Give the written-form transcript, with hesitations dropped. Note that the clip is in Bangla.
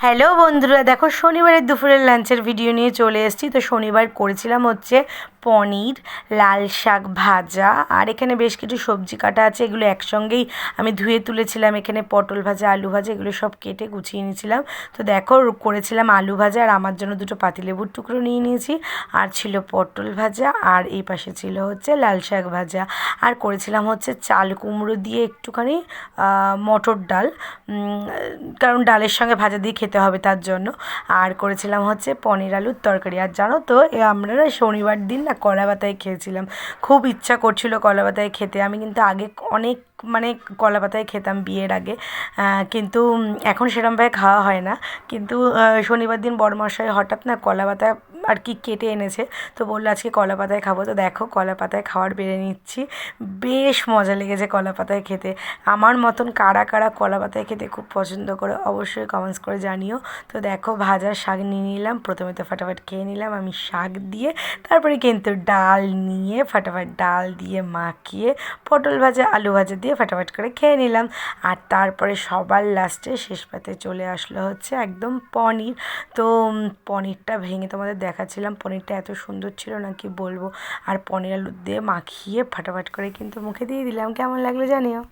হ্যালো বন্ধুরা, দেখো শনিবারের দুপুরের লাঞ্চের ভিডিও নিয়ে চলে এসেছি। তো শনিবার করেছিলাম হচ্ছে পনির, লাল শাক ভাজা, আর এখানে বেশ কিছু সবজি কাটা আছে, এগুলো একসঙ্গেই আমি ধুয়ে তুলেছিলাম। এখানে পটল ভাজা, আলু ভাজা, এগুলো সব কেটে গুছিয়ে নিয়েছিলাম। তো দেখো করেছিলাম আলু ভাজা, আর আমার জন্য দুটো পাতিলেবুর টুকরো নিয়ে নিয়েছি, আর ছিল পটল ভাজা, আর এই পাশে ছিল হচ্ছে লাল শাক ভাজা, আর করেছিলাম হচ্ছে চাল কুমড়ো দিয়ে একটুখানি মটর ডাল, কারণ ডালের সঙ্গে ভাজা দিয়ে খেতে হবে তার জন্য। আর করেছিলাম হচ্ছে পনির আলুর তরকারি। আর জানো তো আমরা না শনিবার দিন না কলা পাতায় খেয়েছিলাম। খুব ইচ্ছা করছিল কলা পাতায় খেতে। আমি কিন্তু আগে অনেক মানে কলা পাতায় খেতাম বিয়ের আগে, কিন্তু এখন সেরমভাবে খাওয়া হয় না। কিন্তু শনিবার দিন বড়মশাই হঠাৎ না কলা পাতা আর কি কেটে এনেছে, তো বললো আজকে কলা পাতায় খাবো। তো দেখো কলা পাতায় খাওয়ার বেড়ে নিচ্ছি। বেশ মজা লেগেছে কলা পাতায় খেতে। আমার মতন কারা কারা কলা পাতায় খেতে খুব পছন্দ করে অবশ্যই কমেন্টস করে জানিও। তো দেখো ভাজা শাক নিয়ে নিলাম, প্রথমে তো ফাটাফাট খেয়ে নিলাম আমি শাক দিয়ে, তারপরে কিন্তু ডাল নিয়ে ফাটাফাট ডাল দিয়ে মাখিয়ে পটল ভাজা, আলু ভাজা দিয়ে ফাটাফাট করে খেয়ে নিলাম। আর তারপরে সবার লাস্টে শেষ পাতে চলে আসলো হচ্ছে একদম পনির। তো পনিরটা ভেঙে তোমাদের দেখাচ্ছিলাম, পনিরটা এত সুন্দর ছিল না কি বলবো। আর পনির আলু দিয়ে মাখিয়ে ফাটাফাট করে কিন্তু মুখে দিয়ে দিলাম। কেমন লাগলো জানিও।